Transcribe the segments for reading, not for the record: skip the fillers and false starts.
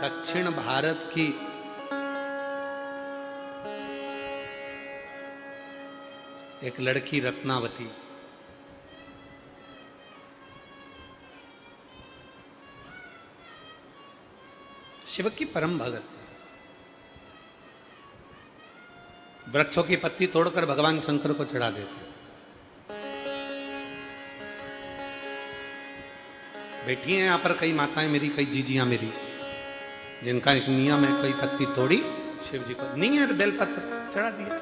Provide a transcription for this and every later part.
दक्षिण भारत की एक लड़की रत्नावती, शिव की परम भगत, वृक्षों की पत्ती तोड़कर भगवान शंकर को चढ़ा देती। बैठी हैं यहां पर कई माताएं मेरी, कई जीजियां मेरी, जिनका एक नियम है, कई पत्ती तोड़ी शिव जी को, नहीं है बेलपत्र चढ़ा दिया।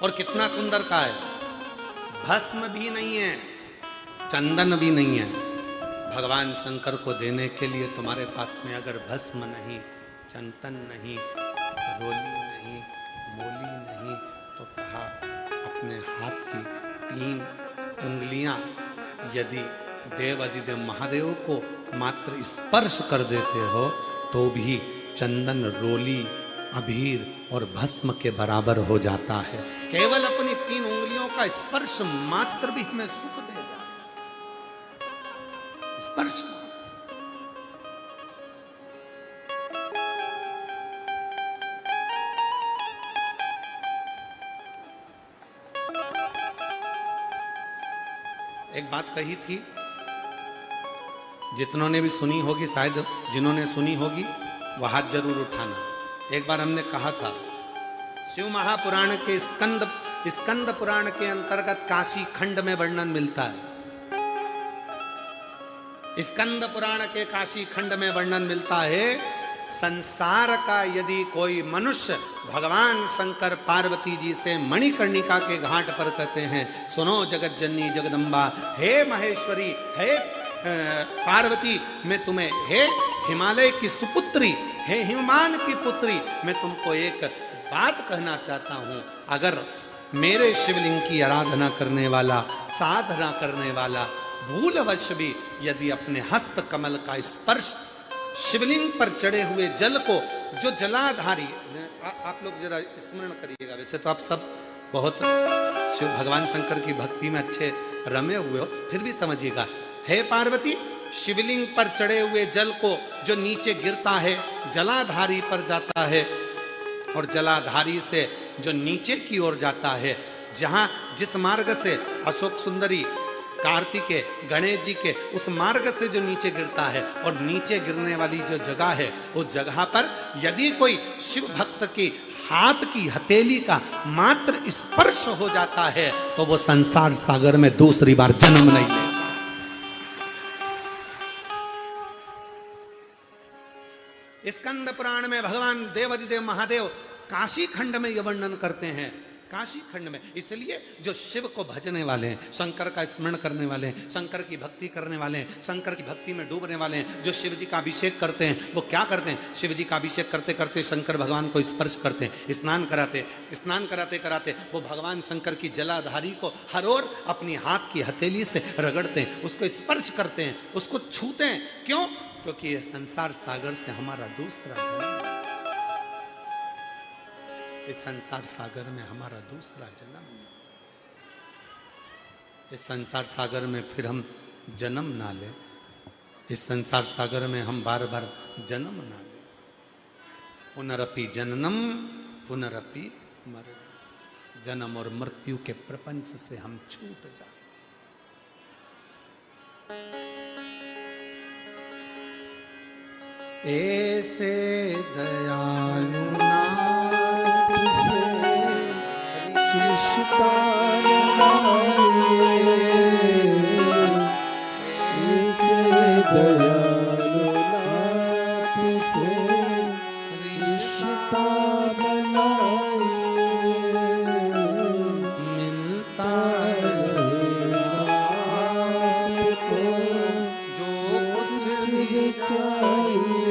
और कितना सुंदर का है, भस्म भी नहीं है, चंदन भी नहीं है। भगवान शंकर को देने के लिए तुम्हारे पास में अगर भस्म नहीं, चंदन नहीं, रोली नहीं, मोली नहीं, तो कहा अपने हाथ की 3 उंगलियां यदि देव अधिदेव महादेव को मात्र स्पर्श कर देते हो तो भी चंदन, रोली, अबीर और भस्म के बराबर हो जाता है। केवल अपनी 3 उंगलियों का स्पर्श मात्र भी हमें सुख देगा। स्पर्श एक बात कही थी, जितनों ने भी सुनी होगी, शायद जिन्होंने सुनी होगी वह हाथ जरूर उठाना। एक बार हमने कहा था, शिव महापुराण के स्कंद पुराण के अंतर्गत काशी खंड में वर्णन मिलता है। स्कंद पुराण के काशी खंड में वर्णन मिलता है, संसार का यदि कोई मनुष्य भगवान शंकर पार्वती जी से मणिकर्णिका के घाट पर कहते हैं, सुनो जगत जननी जगदम्बा, हे महेश्वरी, हे पार्वती, मैं तुम्हें, हे हिमालय की सुपुत्री, हे हिममान की पुत्री, मैं तुमको एक बात कहना चाहता हूं, अगर मेरे शिवलिंग की आराधना करने वाला, साधना करने वाला भूलवश भी यदि अपने हस्त कमल का स्पर्श शिवलिंग पर चढ़े हुए जल को, जो जलाधारी, आप लोग जरा स्मरण करिएगा, वैसे तो आप सब बहुत शिव भगवान शंकर की भक्ति में अच्छे रमे हुए हो, फिर भी समझिएगा, हे पार्वती, शिवलिंग पर चढ़े हुए जल को जो नीचे गिरता है जलाधारी पर जाता है, और जलाधारी से जो नीचे की ओर जाता है, जहां जिस मार्ग से अशोक सुंदरी, कार्तिकेय, गणेश जी के उस मार्ग से जो नीचे गिरता है, और नीचे गिरने वाली जो जगह है, उस जगह पर यदि कोई शिव भक्त की हाथ की हथेली का मात्र स्पर्श हो जाता है तो वो संसार सागर में दूसरी बार जन्म नहीं लेगा। स्कंद पुराण में भगवान देवाधिदेव महादेव काशी खंड में यह वर्णन करते हैं, काशी खंड में। इसलिए जो शिव को भजने वाले हैं, शंकर का स्मरण करने वाले हैं, शंकर की भक्ति करने वाले हैं, शंकर की भक्ति में डूबने वाले हैं, जो शिव जी का अभिषेक करते हैं, वो क्या करते हैं, शिव जी का अभिषेक करते करते शंकर भगवान को स्पर्श करते हैं, स्नान कराते कराते वो भगवान शंकर की जलाधारी को हर ओर अपनी हाथ की हथेली से रगड़ते हैं, उसको स्पर्श करते हैं, उसको छूते हैं। क्यों? क्योंकि ये संसार सागर से हमारा दूसरा जन्म, इस संसार सागर में हमारा दूसरा जन्म, इस संसार सागर में फिर हम जन्म ना ले, इस संसार सागर में हम बार बार जन्म ना ले। पुनरपि जननम पुनरपि मरणम, जन्म और मृत्यु के प्रपंच से हम छूट जाए। ऐसे दयालु नाथ से कृष्ण ऐसे दयालु नाथ से रिश्ता बनाए, मिलता आपको जो कुछ भी चाहिए,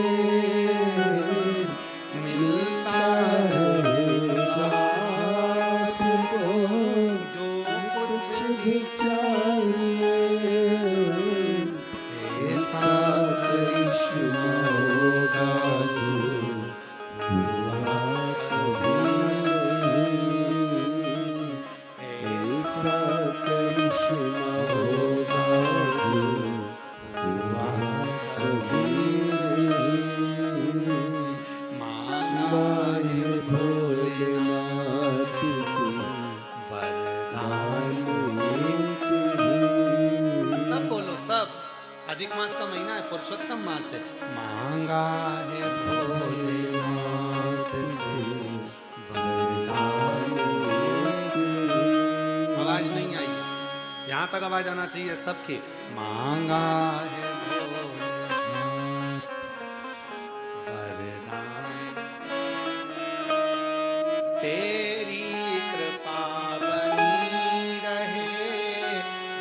कार्तिक मास का महीना है, पुरुषोत्तम मास है। मांगा है भोलेनाथ से वरदान। आवाज नहीं आई, यहां तक आवाज आना चाहिए सबकी। मांगा है भोलेनाथ वरदान, तेरी कृपा बनी रहे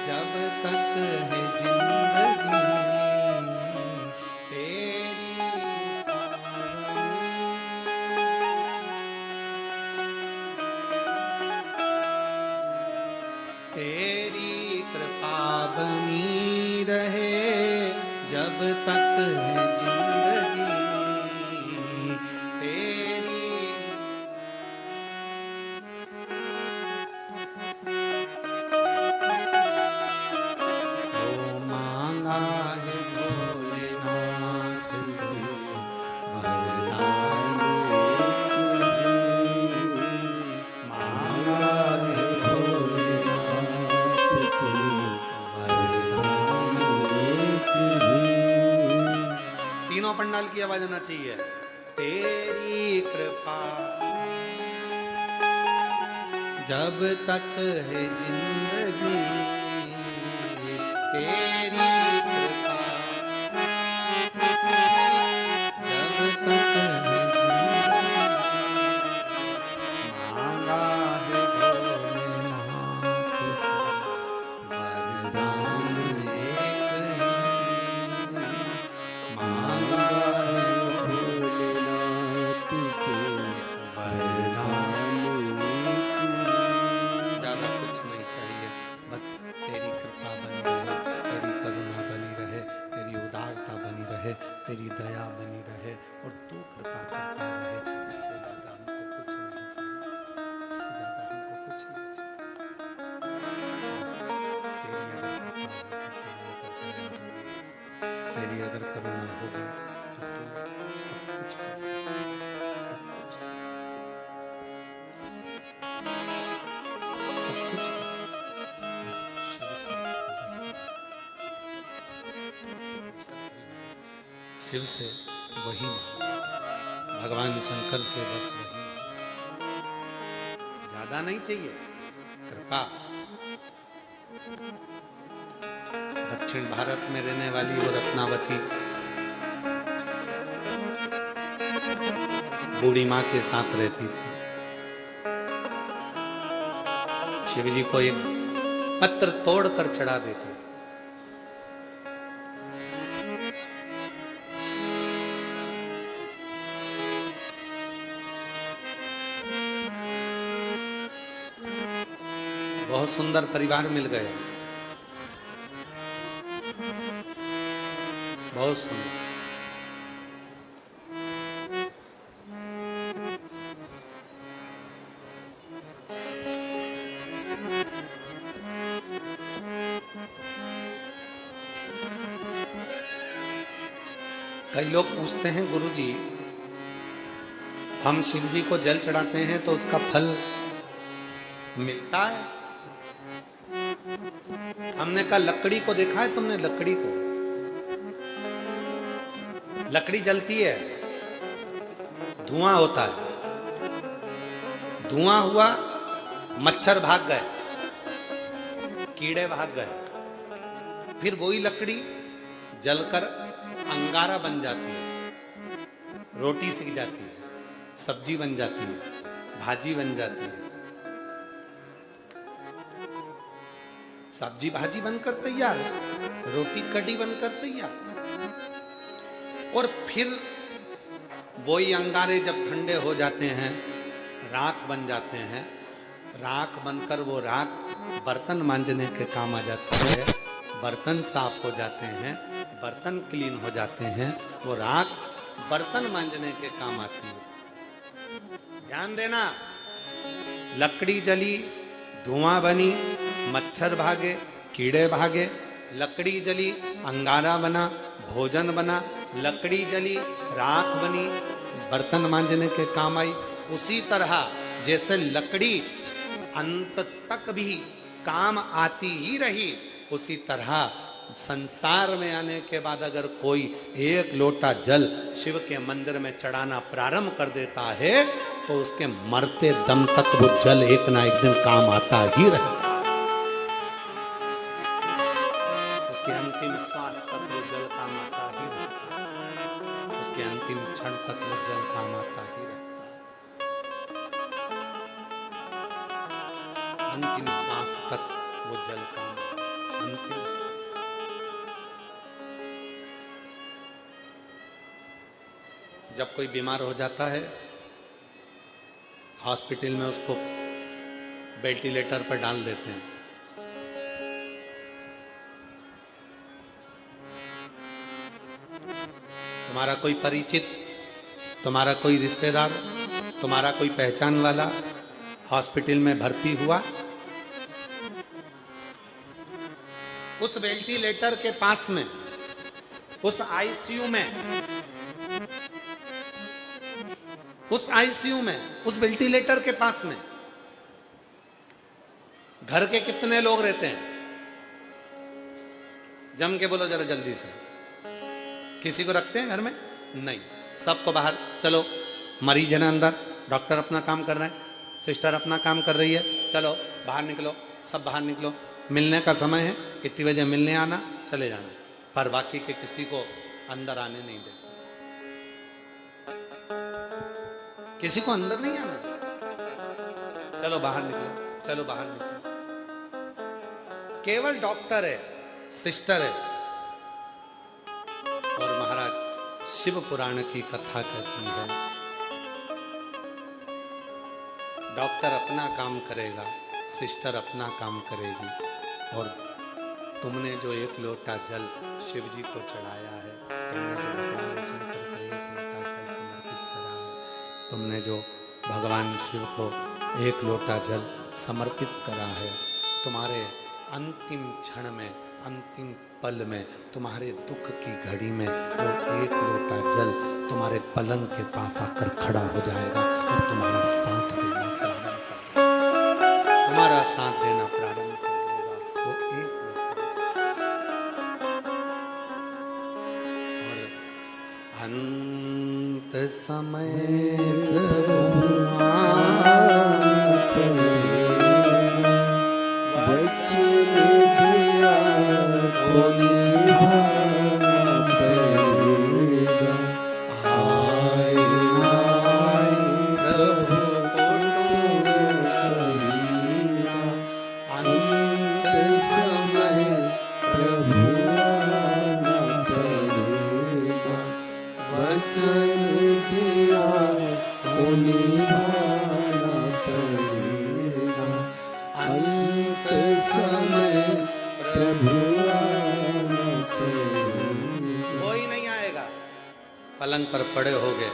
जब तक है जिंदगी, तेरी कृपा बनी रहे जब तक है जिंदगी, तेरी। ओ मांगा है भोलेनाथ से वरदान, मांगा है तीनों पंडाल की आवाज आना चाहिए। तेरी कृपा जब तक है जिंदगी, तेरी कृपा जब तक है जिंदगी, मांगा है भोलेनाथ से वरदान एक ही, मांगा है भोलेनाथ से वरदान। ज्यादा कुछ नहीं चाहिए, बस तेरी कृपा बनी रहे, तेरी करुणा बनी रहे, तेरी उदारता बनी रहे, तेरी दया बनी रहे और तू कृपा करता रहे। इससे ज्यादा हमको कुछ नहीं चाहिए, इससे ज्यादा हमको कुछ नहीं चाहिए। तेरी अगर करुणा होगी तो तू सब कुछ कर सकता, सब कुछ कर सकता। शिव से वही मांगो, भगवान शंकर से बस वही मांगो, ज्यादा नहीं चाहिए। कृपा। दक्षिण भारत में रहने वाली वो रत्नावती बूढ़ी माँ के साथ रहती थी। शिव जी को एक पत्र तोड़कर चढ़ा देते थे। बहुत सुंदर परिवार मिल गए, बहुत सुंदर। कई लोग पूछते हैं गुरुजी, हम शिव जी को जल चढ़ाते हैं तो उसका फल मिलता है? हमने कहा लकड़ी को देखा है तुमने? लकड़ी को, लकड़ी जलती है, धुआं होता है, धुआं हुआ, मच्छर भाग गए, कीड़े भाग गए, फिर वही लकड़ी जलकर अंगारा बन जाती है, रोटी सिक जाती है, सब्जी बन जाती है, भाजी बन जाती है, सब्जी भाजी बनकर तैयार, रोटी कड़ी बनकर तैयार। और फिर वही अंगारे जब ठंडे हो जाते हैं, राख बन जाते हैं, राख बनकर वो राख बर्तन मांजने के काम आ जाती है, बर्तन साफ हो जाते हैं, बर्तन क्लीन हो जाते हैं, वो राख बर्तन मांजने के काम आती है। ध्यान देना, लकड़ी जली, धुआं बनी, मच्छर भागे, कीड़े भागे, लकड़ी जली, अंगारा बना, भोजन बना, लकड़ी जली, राख बनी, बर्तन मांजने के काम आई। उसी तरह जैसे लकड़ी अंत तक भी काम आती ही रही, उसी तरह संसार में आने के बाद अगर कोई एक लोटा जल शिव के मंदिर में चढ़ाना प्रारंभ कर देता है तो उसके मरते दम तक वो जल एक ना एक दिन काम आता ही रहता है। उसके अंतिम श्वास तक वो जल काम आता ही रहता है। उसके अंतिम क्षण तक वो जल काम आता ही रहता है। अंतिम श्वास तक वो जल काम, अंतिम श्वास। जब कोई बीमार हो जाता है हॉस्पिटल में उसको वेंटिलेटर पर डाल देते हैं। तुम्हारा कोई परिचित, तुम्हारा कोई रिश्तेदार, तुम्हारा कोई पहचान वाला हॉस्पिटल में भर्ती हुआ, उस वेंटिलेटर के पास में, उस आईसीयू में, उस वेंटिलेटर के पास में घर के कितने लोग रहते हैं? जम के बोलो जरा जल्दी से। किसी को रखते हैं घर में? नहीं, सबको बाहर। चलो, मरीज है ना अंदर, डॉक्टर अपना काम कर रहे हैं, सिस्टर अपना काम कर रही है, चलो बाहर निकलो, सब बाहर निकलो, मिलने का समय है, इतनी बजे मिलने आना, चले जाना। पर बाकी के किसी को अंदर आने नहीं देते, किसी को अंदर नहीं आना देते। चलो बाहर निकलो, चलो बाहर निकलो। केवल डॉक्टर है, सिस्टर है। और महाराज शिव पुराण की कथा कहती है डॉक्टर अपना काम करेगा, सिस्टर अपना काम करेगी, और तुमने जो एक लोटा जल शिव जी को चढ़ाया है, तुमने जो भगवान शिव को एक लोटा जल समर्पित करा है, तुम्हारे अंतिम क्षण में, अंतिम पल में, तुम्हारे दुख की घड़ी में वो एक लोटा जल तुम्हारे पलंग के पास आकर खड़ा हो जाएगा और तुम्हारा साथ देना प्रारंभ कर देगा। तुम्हारा साथ देना प्रारंभ कर देगा वो एक लोटा। और अंत समय पलंग पर पड़े होगे,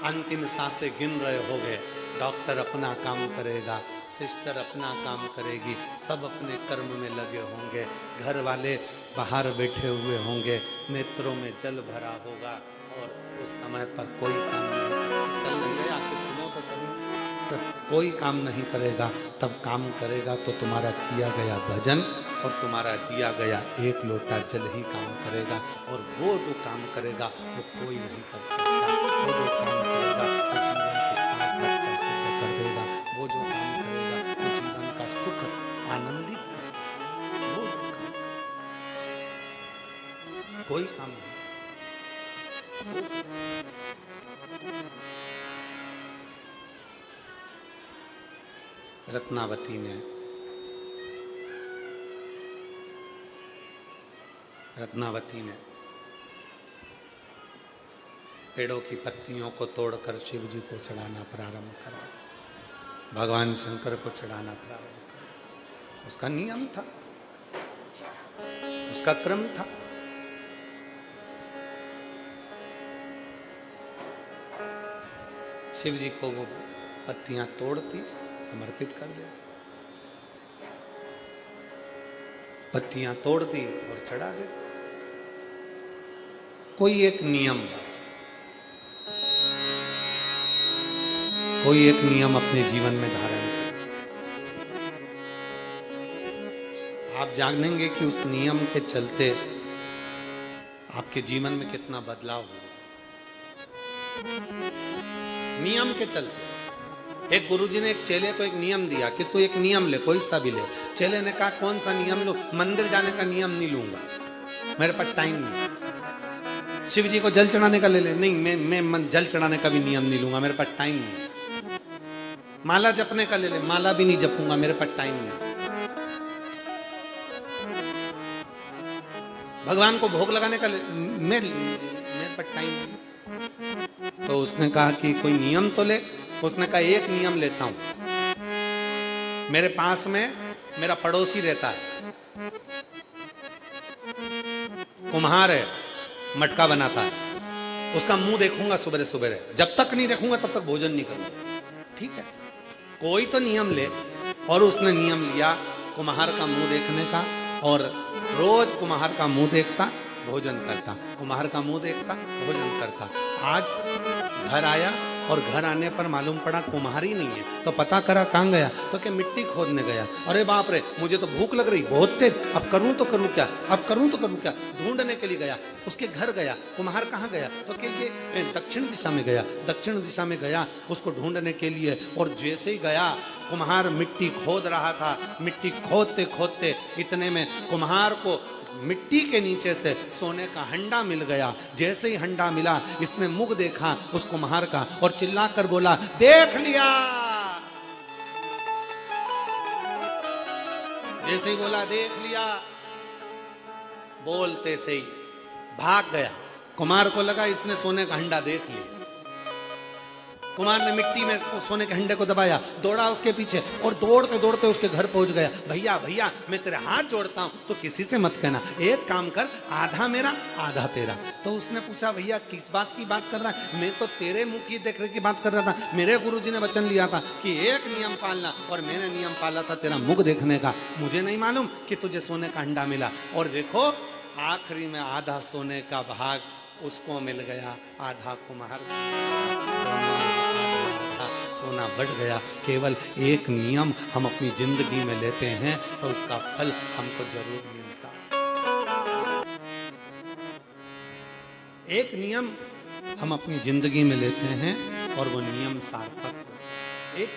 अंतिम सांसें गिन रहे होगे, डॉक्टर अपना काम करेगा, सिस्टर अपना काम करेगी, सब अपने कर्म में लगे होंगे, घर वाले बाहर बैठे हुए होंगे, नेत्रों में जल भरा होगा, और उस समय पर कोई काम नहीं चल रही है, आके सुनो तो सही, कोई काम नहीं करेगा। तब काम करेगा तो तुम्हारा किया गया भजन और तुम्हारा दिया गया एक लोटा जल ही काम करेगा। और वो जो काम करेगा वो कोई नहीं कर सकता। वो जो काम करेगा वो जीवन की सार्थकता सिद्ध कर देगा। वो जो काम करेगा वो जीवन का सुख आनंदित करेगा। वो जो काम, कोई काम नहीं। रत्नावती ने पेड़ों की पत्तियों को तोड़कर शिव जी को चढ़ाना प्रारंभ करा, भगवान शंकर को चढ़ाना प्रारंभ करा। उसका नियम था, उसका क्रम था। शिव जी को वो पत्तियां तोड़ती, समर्पित कर देती, पत्तियां तोड़ दी और चढ़ा देती। कोई एक नियम, कोई एक नियम अपने जीवन में धारण करें। आप जानेंगे कि उस नियम के चलते आपके जीवन में कितना बदलाव हुआ। नियम के चलते एक गुरुजी ने एक चेले को एक नियम दिया कि तू एक नियम ले, कोई सा भी ले। चेले ने कहा कौन सा नियम लूं? मंदिर जाने का नियम नहीं लूंगा, मेरे पास टाइम नहीं। शिव जी को जल चढ़ाने का ले ले, नहीं मैं जल चढ़ाने का भी नियम नहीं लूंगा, मेरे पास टाइम नहीं। माला जपने का ले ले, माला भी नहीं जपूंगा, मेरे पास टाइम नहीं। भगवान को भोग लगाने का मेरे पास टाइम नहीं। तो उसने कहा कि कोई नियम तो ले। उसने कहा एक नियम लेता हूं। मेरे पास में मेरा पड़ोसी रहता है, कुम्हार है, मटका बनाता है। उसका मुंह देखूंगा सुबह सुबह, जब तक नहीं देखूंगा तब तक भोजन नहीं करूंगा। ठीक है, कोई तो नियम ले। और उसने नियम लिया कुम्हार का मुंह देखने का, और रोज कुम्हार का मुंह देखता, भोजन करता, कुम्हार का मुंह देखता, भोजन करता। आज घर आया और घर आने पर मालूम पड़ा कुम्हार ही नहीं है। तो पता करा कहाँ गया, तो क्या मिट्टी खोदने गया। अरे बाप रे, मुझे तो भूख लग रही बहुत तेज, अब करूं तो करूं क्या, अब करूं तो करूं क्या। ढूंढने के लिए गया, उसके घर गया। कुम्हार कहाँ गया, तो क्या ये दक्षिण दिशा में गया। दक्षिण दिशा में गया उसको ढूंढने के लिए, और जैसे ही गया कुम्हार मिट्टी खोद रहा था। मिट्टी खोदते खोदते इतने में कुम्हार को मिट्टी के नीचे से सोने का हंडा मिल गया। जैसे ही हंडा मिला, इसने मुख देखा उस कुम्हार का और चिल्लाकर बोला, देख लिया। जैसे ही बोला देख लिया, बोलते से ही भाग गया। कुम्हार को लगा इसने सोने का हंडा देख लिया। कुम्हार ने मिट्टी में सोने के हंडे को दबाया, दौड़ा उसके पीछे और दौड़ते दौड़ते उसके घर पहुंच गया। भैया भैया, मैं तेरे हाथ जोड़ता हूं, तो किसी से मत कहना, एक काम कर, आधा मेरा आधा तेरा। तो उसने पूछा, भैया किस बात की बात कर रहा है? मैं तो तेरे मुंह की देख की बात कर रहा था। मेरे गुरुजी ने वचन लिया था कि एक नियम पालना, और मैंने नियम पाला था तेरा मुख देखने का। मुझे नहीं मालूम कि तुझे सोने का हंडा मिला। और देखो आखिरी में आधा सोने का भाग उसको मिल गया, आधा कुम्हार, सोना बढ़ गया। केवल एक नियम हम अपनी जिंदगी में लेते हैं तो उसका फल हमको जरूर मिलता। एक नियम हम अपनी जिंदगी में लेते हैं और वो नियम सार्थक हो। एक